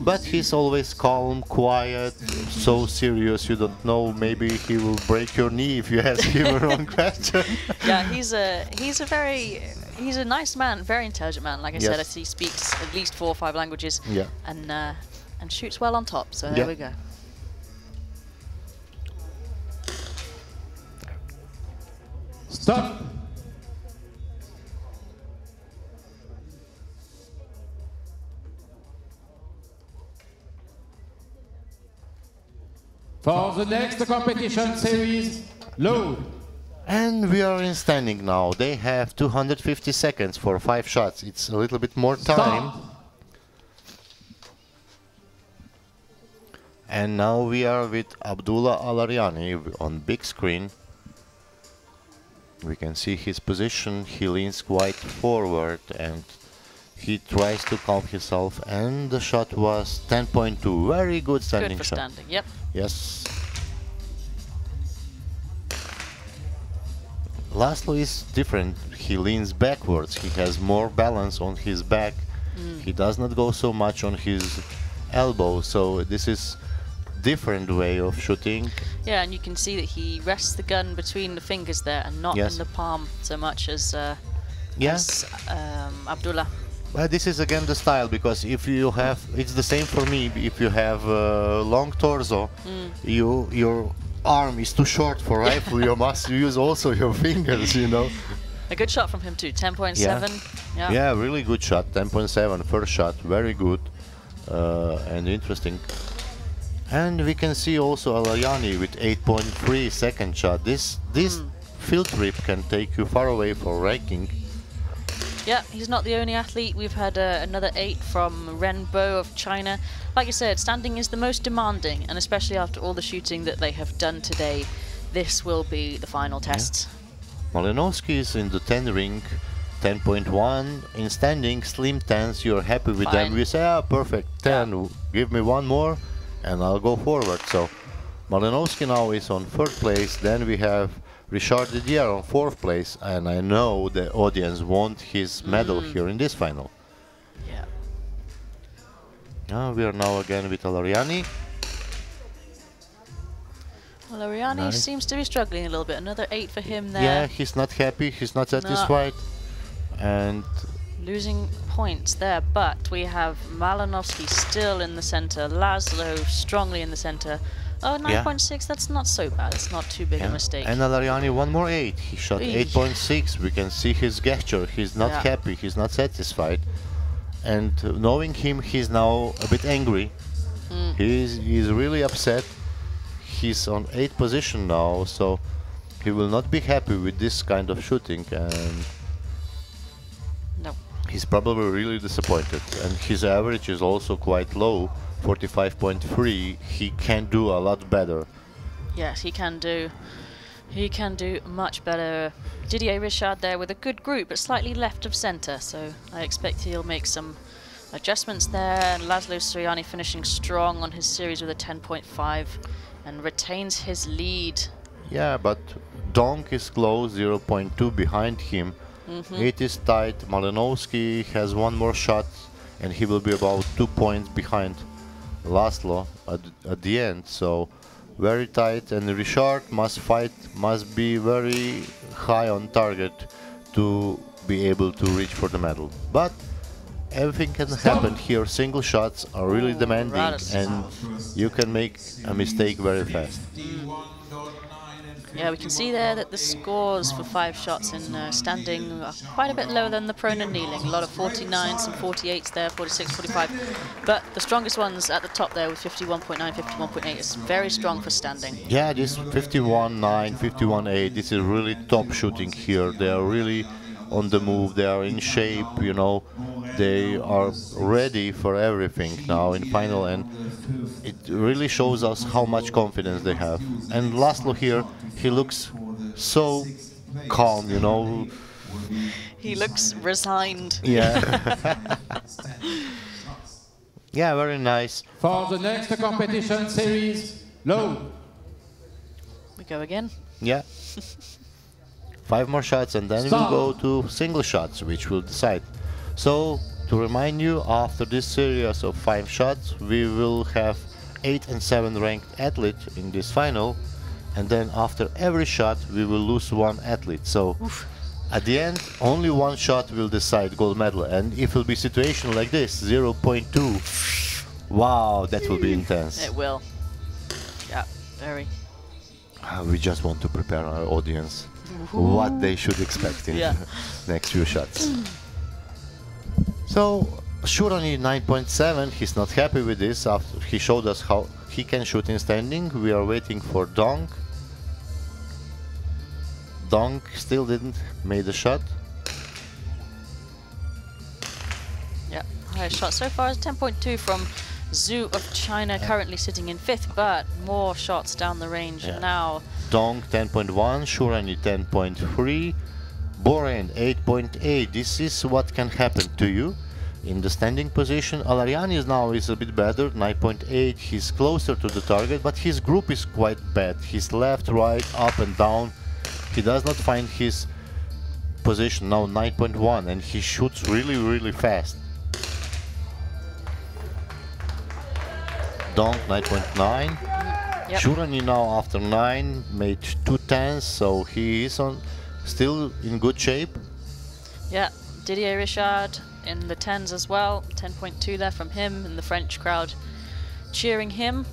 but he's always calm, quiet, so serious. You don't know. Maybe he will break your knee if you ask him a wrong question. Yeah, he's a nice man, very intelligent man. Like I said, Yes. he speaks at least 4 or 5 languages. Yeah. And shoots well on top. So there Yeah. we go. Stop. For the next competition series, load. And we are in standing now. They have 250 seconds for 5 shots. It's a little bit more time. Stop. And now we are with Abdullah Al Aryani on big screen. We can see his position. He leans quite forward and he tries to calm himself. And the shot was 10.2. Very good standing Good for shot. standing. Yep. Yes. Laszlo is different. He leans backwards. He has more balance on his back. He does not go so much on his elbow. So this is different way of shooting. Yeah, and you can see that he rests the gun between the fingers there and not in the palm so much as, Abdullah. But this is again the style, because if you have, it's the same for me. If you have a long torso, your arm is too short for rifle. You must use also your fingers, you know. A good shot from him too, 10.7. Yeah, really good shot, 10.7 first shot, very good and interesting. And we can see also Al Aryani with 8.3 second shot. This field trip can take you far away for ranking. Yeah, he's not the only athlete. We've had another 8 from Ren Bo of China. Like you said, standing is the most demanding, and especially after all the shooting that they have done today, this will be the final test. Malinowski is in the 10 ring, 10.1. In standing, slim 10s, you're happy with them. We say, ah, perfect, 10, give me one more, and I'll go forward. So Malinowski now is on 3rd place. Then we have Richard Didier on 4th place, and I know the audience want his medal here in this final. Yeah. We are now again with Al Aryani. Well, Aryani seems to be struggling a little bit. Another 8 for him there. Yeah, he's not happy, he's not satisfied. And losing points there, but we have Malinowski still in the center, Laszlo strongly in the center. Oh, 9.6, that's not so bad. It's not too big a mistake. And Al Aryani one more 8. He shot 8.6. We can see his gesture. He's not happy. He's not satisfied. And knowing him, he's now a bit angry. He's really upset. He's on 8th position now, so he will not be happy with this kind of shooting. And he's probably really disappointed. And his average is also quite low. 45.3. He can do a lot better. Yes, he can do. He can do much better. Didier Richard there with a good group, but slightly left of center. So I expect he'll make some adjustments there. And Laszlo Suriani finishing strong on his series with a 10.5 and retains his lead. Yeah, but Donk is close, 0.2 behind him. It is tight. Malinowski has one more shot, and he will be about 2 points behind Laszlo at the end, so very tight, and Richard must be very high on target to be able to reach for the medal. But everything can happen here. Single shots are really demanding, and you can make a mistake very fast. Yeah, we can see there that the scores for 5 shots in standing are quite a bit lower than the prone and kneeling. A lot of 49s, some 48s there, 46, 45. But the strongest ones at the top there with 51.9, 51.8 is very strong for standing. Yeah, this 51.9, 51.8, this is really top shooting here. They are really on the move, they are in shape, you know. They are ready for everything now in final, and it really shows us how much confidence they have. And Laszlo here, he looks so calm, you know. He looks resigned. Yeah. Yeah, very nice. For the next competition series, low. We go again. Yeah. 5 more shots, and then we'll go to single shots, which will decide. So, to remind you, after this series of 5 shots, we will have 8 and 7 ranked athletes in this final, and then after every shot, we will lose 1 athlete. So, at the end, only 1 shot will decide gold medal, and if it will be situation like this, 0.2, wow, that will be intense. It will. Yeah, very. We just want to prepare our audience what they should expect in the next few shots. So, Shurani 9.7, he's not happy with this. After he showed us how he can shoot in standing. We are waiting for Donk. Donk still didn't make the shot. Yeah, highest shot so far is 10.2 from Zhu of China, currently sitting in 5th, but more shots down the range now. Donk 10.1, Shurani 10.3, Boren 8.8. This is what can happen to you in the standing position. Al Aryani now is a bit better, 9.8. He's closer to the target, but his group is quite bad. He's left, right, up and down. He does not find his position, now 9.1, and he shoots really, really fast. Donk 9.9. Yep. Shurani now after 9 made 2 10s, so he is still in good shape. Yeah, Didier Richard in the 10s as well. 10.2 there from him, and the French crowd cheering him.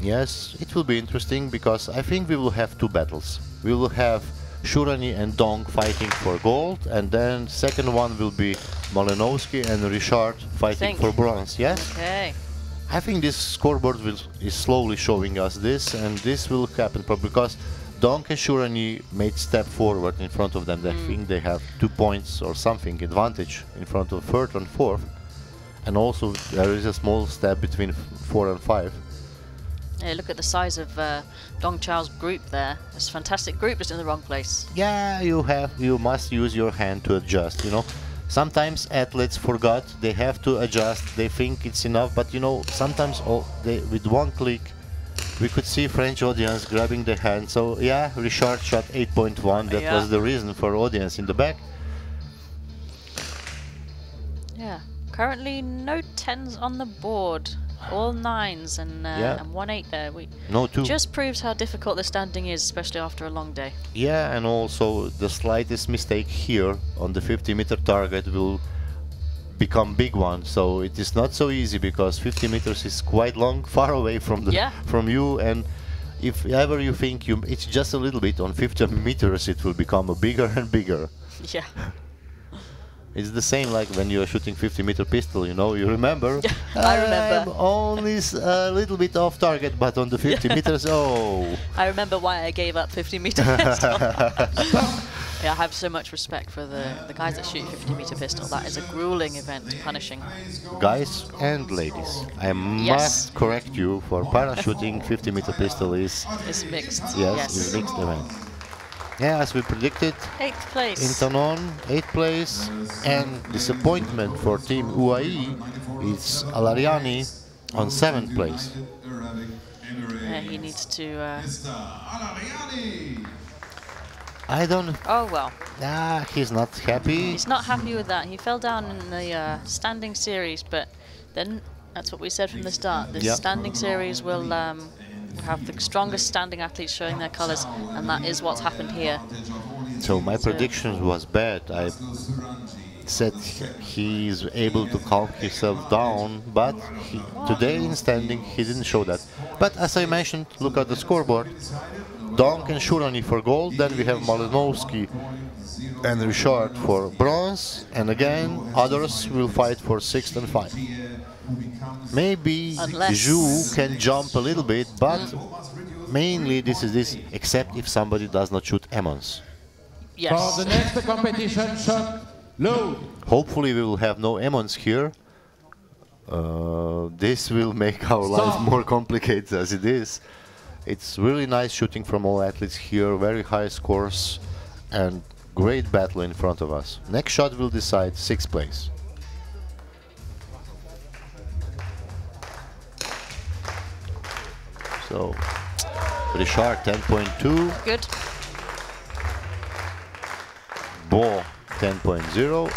Yes, it will be interesting because I think we will have 2 battles. We will have Shurani and Dong fighting for gold, and then second one will be Malinowski and Richard fighting for bronze. Yes? Okay. I think this scoreboard is slowly showing us this, and this will happen probably because Dong and Shurani made step forward in front of them. I think they have 2 points or something advantage in front of third and fourth, and also there is a small step between 4 and 5. Yeah, look at the size of Dong Chao's group there. It's a fantastic group, just in the wrong place. Yeah, you must use your hand to adjust, you know. Sometimes athletes forgot they have to adjust, they think it's enough, but you know, sometimes with one click we could see French audience grabbing the hand. So yeah, Richard shot 8.1, that was the reason for audience in the back. Yeah, currently no 10s on the board. All 9s and 1 8 there. No 2. Just proves how difficult the standing is, especially after a long day. Yeah, and also the slightest mistake here on the 50-meter target will become big one. So it is not so easy because 50 meters is quite long, far away from from you, and if ever you think it's just a little bit on 50 meters, it will become bigger and bigger. Yeah. It's the same like when you are shooting 50-meter pistol, you know, you remember? I remember. I'm only a little bit off target, but on the 50 meters, oh. I remember why I gave up 50-meter pistol. Yeah, I have so much respect for the guys that shoot 50-meter pistol. That is a grueling event, punishing. Guys and ladies, I must correct you, for parachuting 50-meter pistol is mixed. Yes, it's mixed event. Yeah, as we predicted, 8th place. Intanon, 8th place, and disappointment for Team UAE is Al Aryani on 7th place. Yeah, he needs to... I don't... Oh, well. Nah, he's not happy. He's not happy with that. He fell down in the standing series, but then that's what we said from the start. This standing series will have the strongest standing athletes showing their colors, and that is what's happened here. So my prediction was bad. I said he's able to calm himself down, but today in standing he didn't show that. But as I mentioned, look at the scoreboard. Dong and Shurani for gold, then we have Malinowski and Richard for bronze, and again others will fight for 6th and 5th. Maybe Zhu can jump a little bit, but mainly this is this, except if somebody does not shoot Emmons. Yes. For the next competition, shot low. Hopefully we will have no Emmons here. This will make our life more complicated as it is. It's really nice shooting from all athletes here, very high scores, and great battle in front of us. Next shot will decide 6th place. So, Richard 10.2. Good. Bo 10.0.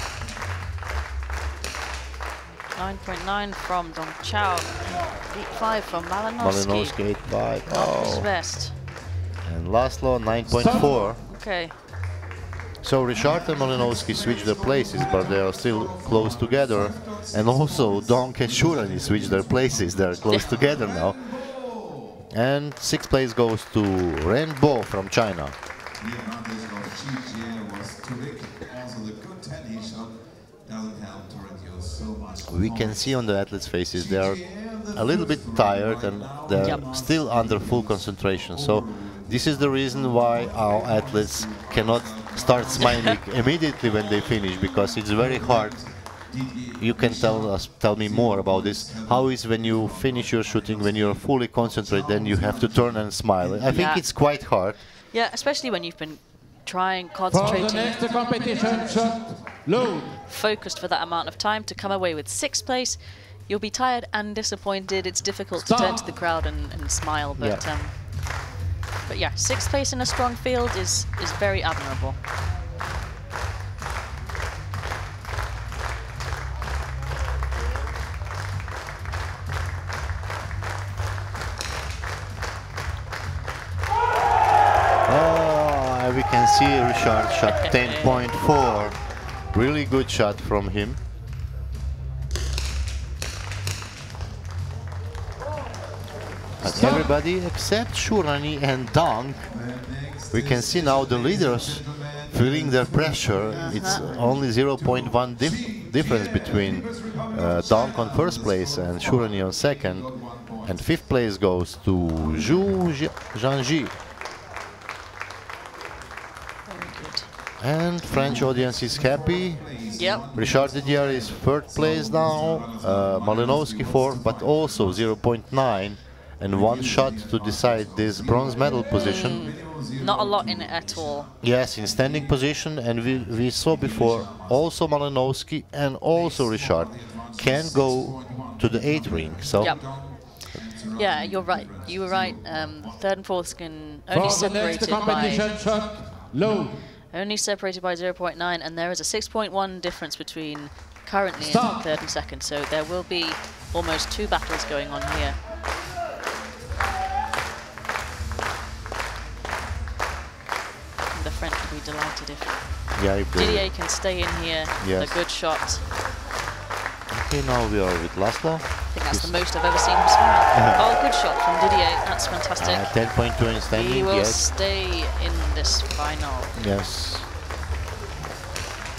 9.9 from Dong Chao. 8.5 from Malinowski. Malinowski 8.5. His best. And Laszlo 9.4. Okay. So Richard and Malinowski switched their places, but they are still close together. And also Dong and Shurani switched their places. They are close together now. And 6th place goes to Ren Bo from China. We can see on the athletes' faces they are a little bit tired and they're still under full concentration. So this is the reason why our athletes cannot start smiling immediately when they finish, because it's very hard. You can tell me more about this. How is when you finish your shooting, when you're fully concentrated, then you have to turn and smile? I think it's quite hard. Yeah, especially when you've been trying, For the concentrating, next competition, shot low. focused for that amount of time to come away with 6th place. You'll be tired and disappointed. It's difficult to turn to the crowd and smile, but yeah, 6th place in a strong field is very admirable. Oh, we can see Richard shot 10.4. Really good shot from him. But everybody except Shurani and Dong, we can see now the leaders feeling their pressure. It's only 0.1 difference between Dong on first place and Shurani on second. And fifth place goes to Zhu Zhangji. And French audience is happy. Yep. Richard Didier is third place now, Malinowski fourth, but also 0.9 and one shot to decide this bronze medal position. Not a lot in it at all. Yes, in standing position, and we saw before also Malinowski and also Richard can go to the 8th ring. So. Yep. Yeah, you're right. You were right. Third and fourth can only separated by low. Only separated by 0.9, and there is a 6.1 difference between currently in third and second. So there will be almost 2 battles going on here. And the French will be delighted if Didier can stay in here with a good shot. Okay, now we are with Laszlo. I think that's the most I've ever seen him smile. Oh, good shot from Didier. That's fantastic. 10.2 in standing. He will stay in this final. Yes.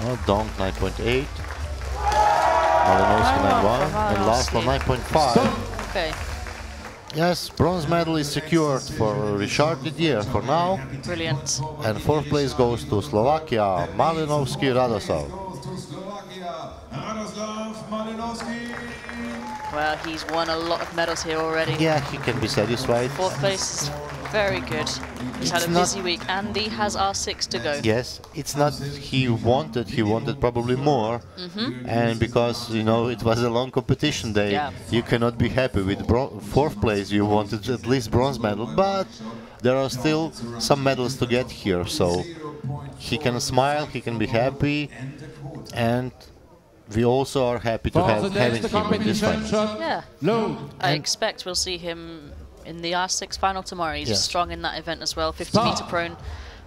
Oh, Dong 9.8. Malinowski 9.1 and Laszlo 9.5. Okay. Yes, bronze medal is secured for Richard Didier for now. Brilliant. And fourth place goes to Slovakia, Malinowski Radoslav. Well, he's won a lot of medals here already. Yeah, he can be satisfied. Fourth place is very good. He's had a busy week, and he has R6 to go. Yes, it's not he wanted probably more. And because, you know, it was a long competition day, you cannot be happy with fourth place. You wanted at least bronze medal, but there are still some medals to get here. So he can smile, he can be happy, and we also are happy to have having him in this final. Yeah. I expect we'll see him in the R6 final tomorrow. He's strong in that event as well, 50-meter prone.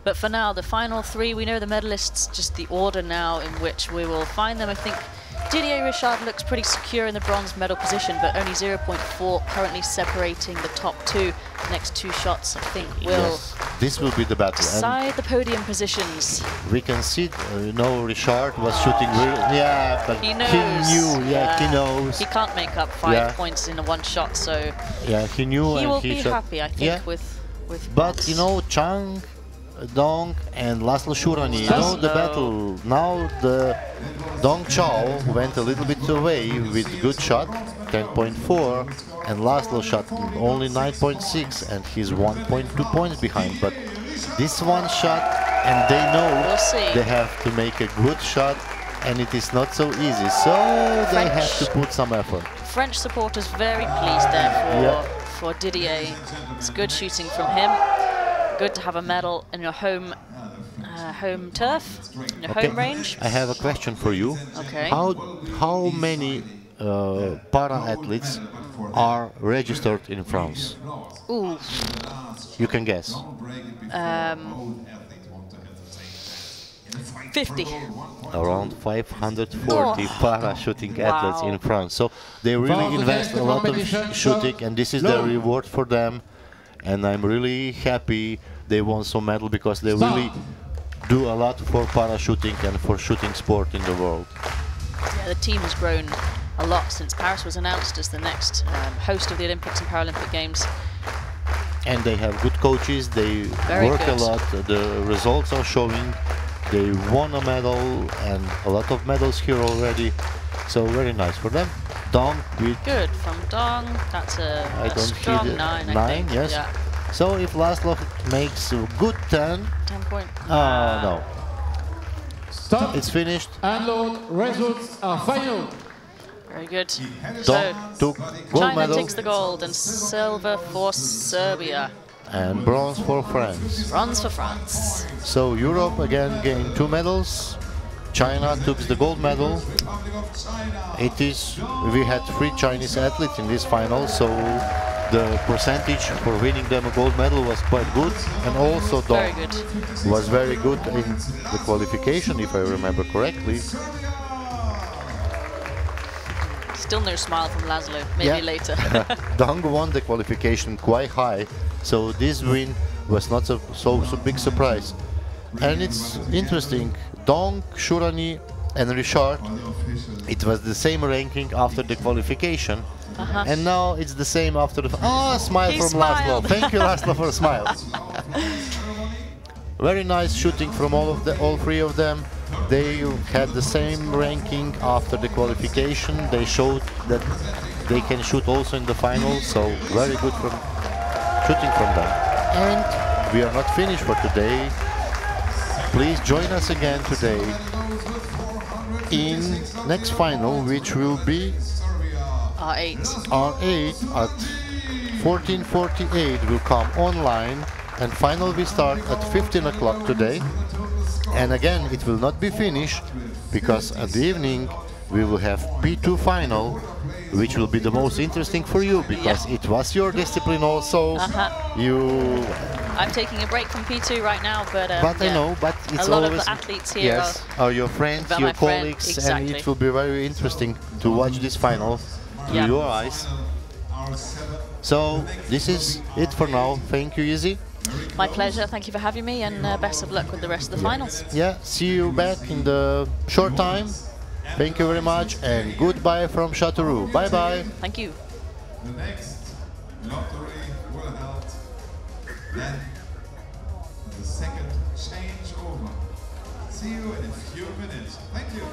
But for now, the final 3, we know the medalists, just the order now in which we will find them. I think Didier Richard looks pretty secure in the bronze medal position, but only 0.4 currently separating the top 2. Next 2 shots, I think, will this will be the battle. Decide the podium positions. We can see, you know, Richard was shooting really, but he knows. He knew, he knows. He can't make up 5 points in a 1 shot, so he knew, he and will he be happy, I think, with But points. you know, Chang, Dong, and Laszlo Shurani, you know the battle. Now the Dong Chao went a little bit away with good shot, 10.4, and Laszlo shot only 9.6, and he's 1.2 points behind. But this 1 shot, and they know they have to make a good shot, and it is not so easy. So they have to put some effort. French supporters very pleased there for Didier. It's good shooting from him. Good to have a medal in your home turf, in your home range. I have a question for you. Okay. How many para-athletes are registered in France? Ooh. You can guess. 50. Around 540 para-shooting athletes in France. So they really invest a lot of shooting, and this is the reward for them. And I'm really happy they won some medal, because they really do a lot for parachuting and for shooting sport in the world. Yeah, the team has grown a lot since Paris was announced as the next host of the Olympics and Paralympic Games. And they have good coaches, they work a lot, the results are showing, they won a medal and a lot of medals here already, so very nice for them. Dong with good from Dong. That's a strong 9, I think. Yes. Yeah. So if Laszlo makes a good 10, 10 point. no. Stop. It's finished. And Lord, results are final. Very good. Dong took gold China medal. takes the gold and silver for Serbia. And bronze for France. Bronze for France. So Europe again gained 2 medals. China took the gold medal. We had 3 Chinese athletes in this final, so the percentage for winning them a gold medal was quite good, and also Very Dong good. was very good in the qualification, if I remember correctly. Still no smile from Laszlo. Maybe later. Dong won the qualification quite high, so this win was not so big surprise. And it's interesting, Dong, Shurani and Richard, it was the same ranking after the qualification, and now it's the same after the... Smile He from smiled. Laszlo. Thank you, Laszlo, for a smile. Very nice shooting from all three of them. They had the same ranking after the qualification. They showed that they can shoot also in the finals, so very good from shooting from them. And we are not finished for today. Please join us again today in next final, which will be R8. R8 at 14:48 will come online, and final will start at 15 o'clock today. And again, it will not be finished, because at the evening we will have P2 final, which will be the most interesting for you, because it was your discipline also. I'm taking a break from P2 right now, but I know, but it's a lot always of the athletes here are your friends, are your my friend, colleagues, exactly. and it will be very interesting to watch this final through your eyes. So this is it for now. Thank you, Izzy. My pleasure. Thank you for having me, and best of luck with the rest of the finals. Yeah, see you back in the short time. Thank you very much, and goodbye from Châteauroux. Bye bye. Thank you. The next lottery will held then the second changeover. See you in a few minutes. Thank you.